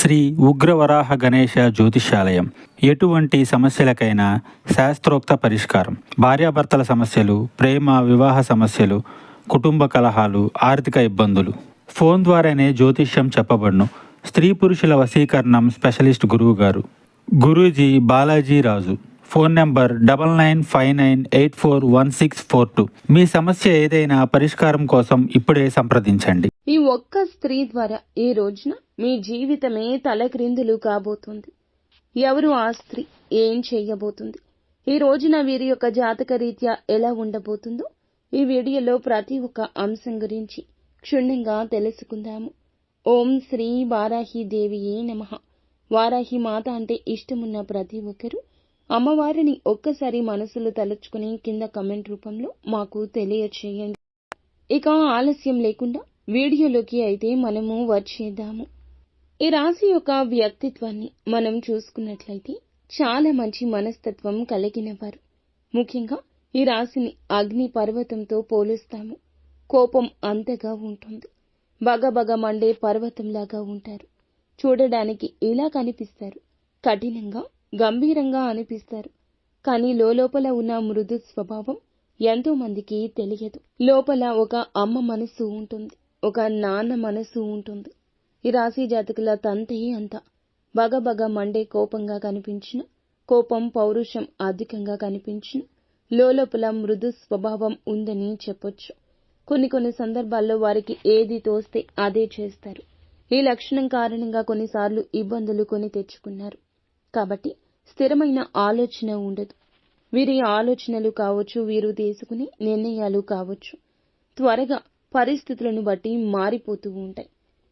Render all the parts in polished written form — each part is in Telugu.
శ్రీ ఉగ్రవరాహ గణేశ జ్యోతిష్యాలయం ఎటువంటి సమస్యలకైనా శాస్త్రోక్త పరిష్కారం. భార్యాభర్తల సమస్యలు, ప్రేమ వివాహ సమస్యలు, కుటుంబ కలహాలు, ఆర్థిక ఇబ్బందులు ఫోన్ ద్వారానే జ్యోతిష్యం చెప్పబడును. స్త్రీ పురుషుల వశీకరణం స్పెషలిస్ట్ గురువు గారు గురూజీ బాలాజీ రాజు. Phone number 9959841642. మీ సమస్య ఏదైనా పరిష్కారం కోసం ఇప్పుడే సంప్రదించండి. ఈ ఒక్క స్త్రీ ద్వారా ఈ రోజున మీ జీవితమే తలక్రిందులు కాబోతుంది. ఎవరు ఆ స్త్రీ, ఏం చెయ్యబోతుంది, ఈ రోజున వీరి యొక్క జాతక రీత్యా ఎలా ఉండబోతుందో ఈ వీడియోలో ప్రతి ఒక్క అంశం గురించి క్షుణ్ణంగా తెలుసుకుందాము. ఓం శ్రీ వారాహి దేవియే నమః. వారాహి మాత అంటే ఇష్టమున్న ప్రతి ఒక్కరూ అమ్మవారిని ఒక్కసారి మనసులో తలుచుకుని కింద కమెంట్ రూపంలో మాకు తెలియచేయండి. ఇక ఆలస్యం లేకుండా వీడియోలోకి అయితే మనము వచ్చేద్దాము. ఈ రాశి యొక్క వ్యక్తిత్వాన్ని మనం చూసుకున్నట్లయితే చాలా మంచి మనస్తత్వం కలిగిన వారు. ముఖ్యంగా ఈ రాశిని అగ్ని పర్వతంతో పోలుస్తాము. కోపం అంతగా ఉంటుంది. బగబగ మండే పర్వతంలాగా ఉంటారు. చూడడానికి ఇలా కనిపిస్తారు. కఠినంగా, గంభీరంగా అనిపిస్తారు. కానీ లోపల ఉన్న మృదు స్వభావం ఎంతో మందికి తెలియదు. లోపల ఒక అమ్మ మనసు ఉంటుంది, ఒక నాన్న మనసు ఉంటుంది. ఈ రాశి జాతకుల తంతే అంత. బగబగ మండే కోపంగా కనిపించిన, కోపం పౌరుషం అధికంగా కనిపించిన, లోపల మృదు స్వభావం ఉందని చెప్పొచ్చు. కొన్ని సందర్భాల్లో వారికి ఏది తోస్తే అదే చేస్తారు. ఈ లక్షణం కారణంగా కొన్నిసార్లు ఇబ్బందులు కొని తెచ్చుకున్నారు. కాబట్టి స్థిరమైన ఆలోచన ఉండదు. వీరి ఆలోచనలు కావచ్చు, వీరు తీసుకునే నిర్ణయాలు కావచ్చు, త్వరగా పరిస్థితులను బట్టి మారిపోతూ ఉంటాయి.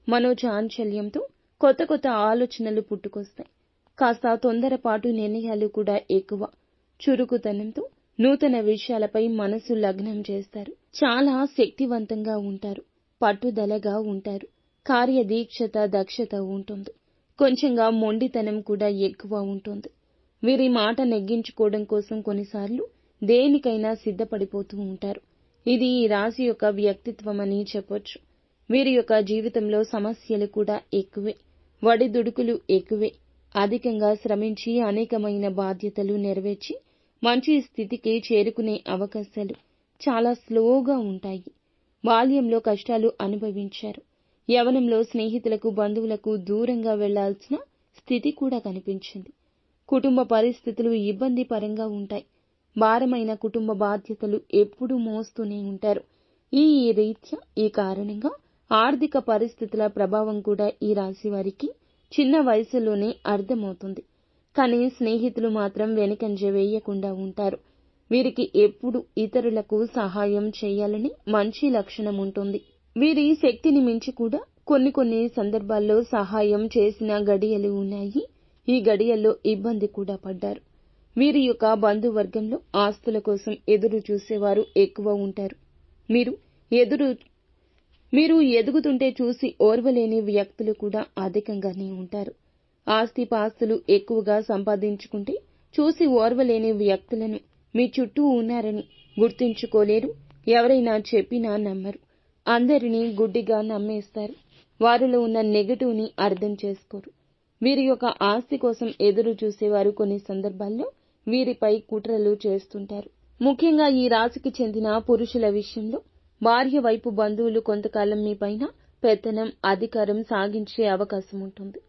మనోచాంచల్యంతో కొత్త ఆలోచనలు పుట్టుకొస్తాయి. కాస్త తొందరపాటు నిర్ణయాలు కూడా ఎక్కువ. చురుకుతనంతో నూతన విషయాలపై మనసు లగ్నం చేస్తారు. చాలా శక్తివంతంగా ఉంటారు. పట్టుదలగా ఉంటారు. కార్యదీక్షత, దక్షత ఉంటుంది. కొంచెంగా మొండితనం కూడా ఎక్కువ ఉంటుంది. వీరి మాట నెగ్గించుకోవడం కోసం కొన్నిసార్లు దేనికైనా సిద్ధపడిపోతూ ఉంటారు. ఇది ఈ రాశి యొక్క వ్యక్తిత్వం అని చెప్పొచ్చు. వీరి యొక్క జీవితంలో సమస్యలు కూడా ఎక్కువే. వడిదుడుకులు ఎక్కువే. అధికంగా శ్రమించి అనేకమైన బాధ్యతలు నెరవేర్చి మంచి స్థితికి చేరుకునే అవకాశాలు చాలా స్లోగా ఉంటాయి. బాల్యంలో కష్టాలు అనుభవించారు. యవ్వనంలో స్నేహితులకు, బంధువులకు దూరంగా వెళ్లాల్సిన స్థితి కూడా కనిపించింది. కుటుంబ పరిస్థితులు ఇబ్బంది పరంగా ఉంటాయి. భారమైన కుటుంబ బాధ్యతలు ఎప్పుడూ మోస్తూనే ఉంటారు. ఈ రీత్యా ఈ కారణంగా ఆర్థిక పరిస్థితుల ప్రభావం కూడా ఈ రాశి వారికి చిన్న వయసులోనే అర్థమవుతుంది. కానీ స్నేహితులు మాత్రం వెనుకంజ వేయకుండా ఉంటారు. వీరికి ఎప్పుడు ఇతరులకు సహాయం చేయాలని మంచి లక్షణం ఉంటుంది. వీరి శక్తిని మించి కూడా కొన్ని సందర్భాల్లో సహాయం చేసిన గడియలు ఉన్నాయి. ఈ గడియల్లో ఇబ్బంది కూడా పడ్డారు. వీరి యొక్క బంధువర్గంలో ఆస్తుల కోసం ఎదురు చూసేవారు ఎక్కువ ఉంటారు. మీరు ఎదుగుతుంటే చూసి ఓర్వలేని వ్యక్తులు కూడా అధికంగానే ఉంటారు. ఆస్తిపాస్తులు ఎక్కువగా సంపాదించుకుంటే చూసి ఓర్వలేని వ్యక్తులను మీ చుట్టూ ఉన్నారని గుర్తుంచుకోలేరు. ఎవరైనా చెప్పినా నమ్మరు. అందరినీ గుడ్డిగా నమ్మేస్తారు. వారిలో ఉన్న నెగటివ్ని అర్థం చేసుకోరు. వీరి యొక్క ఆస్తి కోసం ఎదురు చూసేవారు కొన్ని సందర్భాల్లో వీరిపై కుట్రలు చేస్తుంటారు. ముఖ్యంగా ఈ రాశికి చెందిన పురుషుల విషయంలో భార్య వైపు బంధువులు కొంతకాలం మీ పైన పెత్తనం, అధికారం సాగించే అవకాశం ఉంటుంది.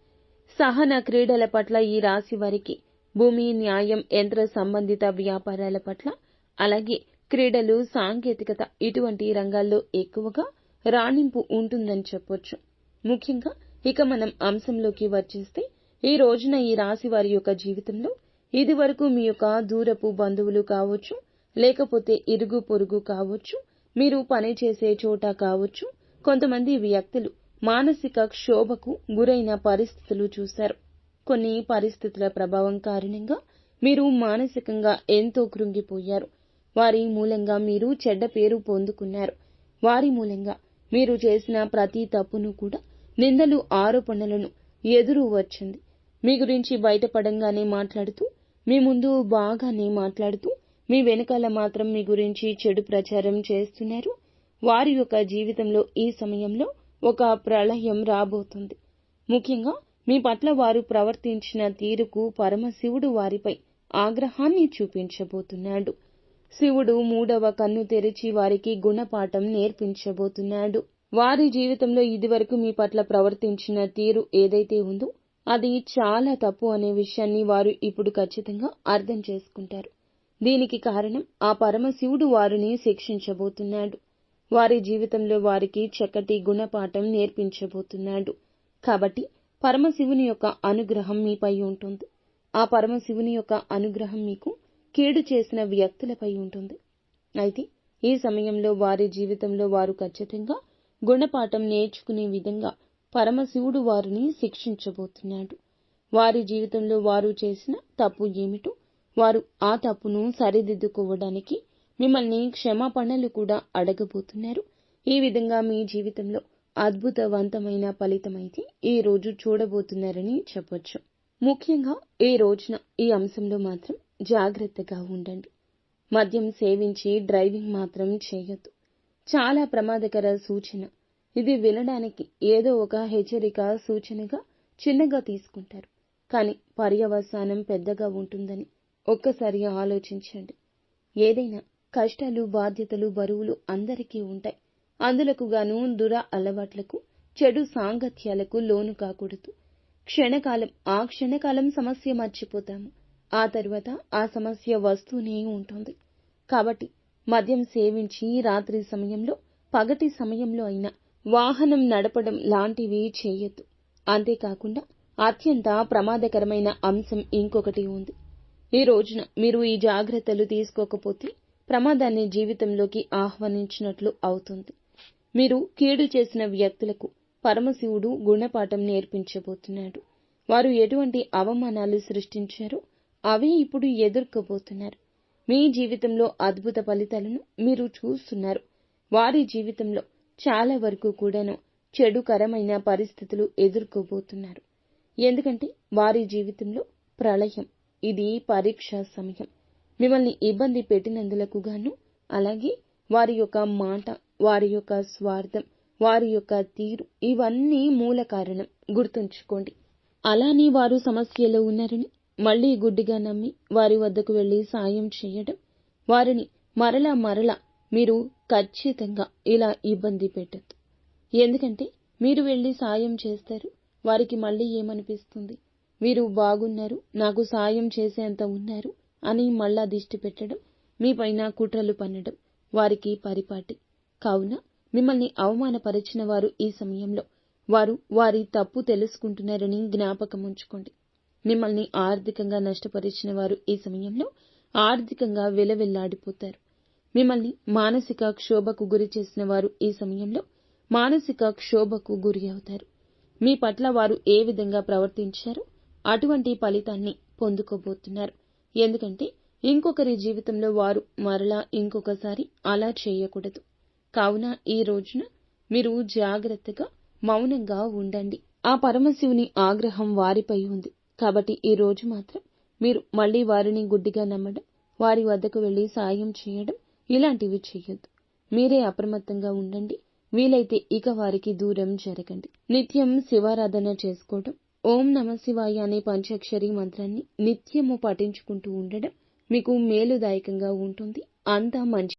సహన క్రీడల పట్ల ఈ రాశి వారికి, భూమి, న్యాయం, యంత్ర సంబంధిత వ్యాపారాల పట్ల, అలాగే క్రీడలు, సాంకేతికత ఇటువంటి రంగాల్లో ఎక్కువగా రాణింపు ఉంటుందని చెప్పొచ్చు. ముఖ్యంగా ఇక మనం అంశంలోకి వచ్చేస్తే ఈ రోజున ఈ రాశి వారి యొక్క జీవితంలో ఇదివరకు మీ యొక్క దూరపు బంధువులు కావచ్చు, లేకపోతే ఇరుగు పొరుగు కావచ్చు, మీరు పనిచేసే చోట కావచ్చు, కొంతమంది వ్యక్తులు మానసిక క్షోభకు గురైన పరిస్థితులు చూశారు. కొన్ని పరిస్థితుల ప్రభావం కారణంగా మీరు మానసికంగా ఎంతో కృంగిపోయారు. వారి మూలంగా మీరు చెడ్డ పేరు పొందుకున్నారు. వారి మూలంగా మీరు చేసిన ప్రతి తప్పును కూడా, నిందలు, ఆరోపణలను ఎదురు వచ్చింది. మీ గురించి బయటపడంగానే మాట్లాడుతూ, మీ ముందు బాగానే మాట్లాడుతూ, మీ వెనకాల మాత్రం మీ గురించి చెడు ప్రచారం చేస్తున్నారు. వారి యొక్క జీవితంలో ఈ సమయంలో ఒక ప్రళయం రాబోతుంది. ముఖ్యంగా మీ పట్ల వారు ప్రవర్తించిన తీరుకు పరమశివుడు వారిపై ఆగ్రహాన్ని చూపించబోతున్నాడు. శివుడు 3వ కన్ను తెరిచి వారికి గుణపాఠం నేర్పించబోతున్నాడు. వారి జీవితంలో ఇదివరకు మీ పట్ల ప్రవర్తించిన తీరు ఏదైతే ఉందో అది చాలా తప్పు అనే విషయాన్ని వారు ఇప్పుడు ఖచ్చితంగా అర్థం చేసుకుంటారు. దీనికి కారణం ఆ పరమశివుడు వారిని శిక్షించబోతున్నాడు. వారి జీవితంలో వారికి చక్కటి గుణపాఠం నేర్పించబోతున్నాడు. కాబట్టి పరమశివుని యొక్క అనుగ్రహం మీపై ఉంటుంది. ఆ పరమశివుని యొక్క అనుగ్రహం మీకు కీడు చేసిన వ్యక్తులపై ఉంటుంది. అయితే ఈ సమయంలో వారి జీవితంలో వారు ఖచ్చితంగా గుణపాఠం నేర్చుకునే విధంగా పరమశివుడు వారిని శిక్షించబోతున్నాడు. వారి జీవితంలో వారు చేసిన తప్పు ఏమిటో వారు ఆ తప్పును సరిదిద్దుకోవడానికి మిమ్మల్ని క్షమాపణలు కూడా అడగబోతున్నారు. ఈ విధంగా మీ జీవితంలో అద్భుతవంతమైన ఫలితమైతే ఈ రోజు చూడబోతున్నారని చెప్పొచ్చు. ముఖ్యంగా ఈ రోజున ఈ అంశంలో మాత్రం జాగ్రత్తగా ఉండండి. మద్యం సేవించి డ్రైవింగ్ మాత్రం చేయొద్దు. చాలా ప్రమాదకర సూచన. ఇది వినడానికి ఏదో ఒక హెచ్చరిక సూచనగా చిన్నగా తీసుకుంటారు, కానీ పర్యవసానం పెద్దగా ఉంటుందని ఒక్కసారి ఆలోచించండి. ఏదైనా కష్టాలు, బాధ్యతలు, బరువులు అందరికీ ఉంటాయి. అందులకు గాను దుర అలవాట్లకు, చెడు సాంగత్యాలకు లోను కాకూడదు. ఆ క్షణకాలం సమస్య మర్చిపోతాము. ఆ తర్వాత ఆ సమస్య వస్తూనే ఉంటుంది. కాబట్టి మద్యం సేవించి రాత్రి సమయంలో, పగటి సమయంలో అయినా వాహనం నడపడం లాంటివి చేయొద్దు. అంతేకాకుండా అత్యంత ప్రమాదకరమైన అంశం ఇంకొకటి ఉంది. ఈ రోజున మీరు ఈ జాగ్రత్తలు తీసుకోకపోతే ప్రమాదాన్ని జీవితంలోకి ఆహ్వానించినట్లు అవుతుంది. మీరు కీడు చేసిన వ్యక్తులకు పరమశివుడు గుణపాఠం నేర్పించబోతున్నాడు. వారు ఎటువంటి అవమానాలు సృష్టించారో అవే ఇప్పుడు ఎదుర్కోబోతున్నారు. మీ జీవితంలో అద్భుత ఫలితాలను మీరు చూస్తున్నారు. వారి జీవితంలో చాలా వరకు కూడాను చెడుకరమైన పరిస్థితులు ఎదుర్కోబోతున్నారు. ఎందుకంటే వారి జీవితంలో ప్రళయం. ఇది పరీక్షా సమయం. మిమ్మల్ని ఇబ్బంది పెట్టినందులకు గాను, అలాగే వారి యొక్క మాట, వారి యొక్క స్వార్థం, వారి యొక్క తీరు ఇవన్నీ మూల కారణం. గుర్తుంచుకోండి. అలానే వారు సమస్యలో ఉన్నారని మళ్లీ గుడ్డిగా నమ్మి వారి వద్దకు వెళ్లి సాయం చేయడం, వారిని మరలా మీరు ఖచ్చితంగా ఇలా ఇబ్బంది పెట్టద్దు. ఎందుకంటే మీరు వెళ్లి సాయం చేస్తారు. వారికి మళ్లీ ఏమనిపిస్తుంది? వీరు బాగున్నారు, నాకు సాయం చేసేంత ఉన్నారు అని మళ్ళా దిష్టి పెట్టడం, మీపైన కుట్రలు పన్నడం వారికి పరిపాటి. కావున మిమ్మల్ని అవమానపరిచిన వారు ఈ సమయంలో వారు వారి తప్పు తెలుసుకుంటున్నారని జ్ఞాపకం ఉంచుకోండి. మిమ్మల్ని ఆర్థికంగా నష్టపరిచిన వారు ఈ సమయంలో ఆర్థికంగా విలవిల్లాడిపోతారు. మిమ్మల్ని మానసిక క్షోభకు గురి చేసిన వారు ఈ సమయంలో మానసిక క్షోభకు గురి అవుతారు. మీ పట్ల వారు ఏ విధంగా ప్రవర్తించారో అటువంటి ఫలితాన్ని పొందుకోబోతున్నారు. ఎందుకంటే ఇంకొకరి జీవితంలో వారు మరలా ఇంకొకసారి అలా చేయకూడదు. కావున ఈ రోజున మీరు జాగ్రత్తగా మౌనంగా ఉండండి. ఆ పరమశివుని ఆగ్రహం వారిపై ఉంది. కాబట్టి ఈ రోజు మాత్రం మీరు మళ్లీ వారిని గుడ్డిగా నమ్మడం, వారి వద్దకు వెళ్లి సాయం చేయడం ఇలాంటివి చేయొద్దు. మీరే అప్రమత్తంగా ఉండండి. వీలైతే ఇక వారికి దూరం జరగండి. నిత్యం శివారాధన చేసుకోవడం, ఓం నమః శివాయ అనే పంచాక్షరి మంత్రాన్ని నిత్యము పఠించుకుంటూ ఉండడం మీకు మేలుదాయకంగా ఉంటుంది. అంతా మంచి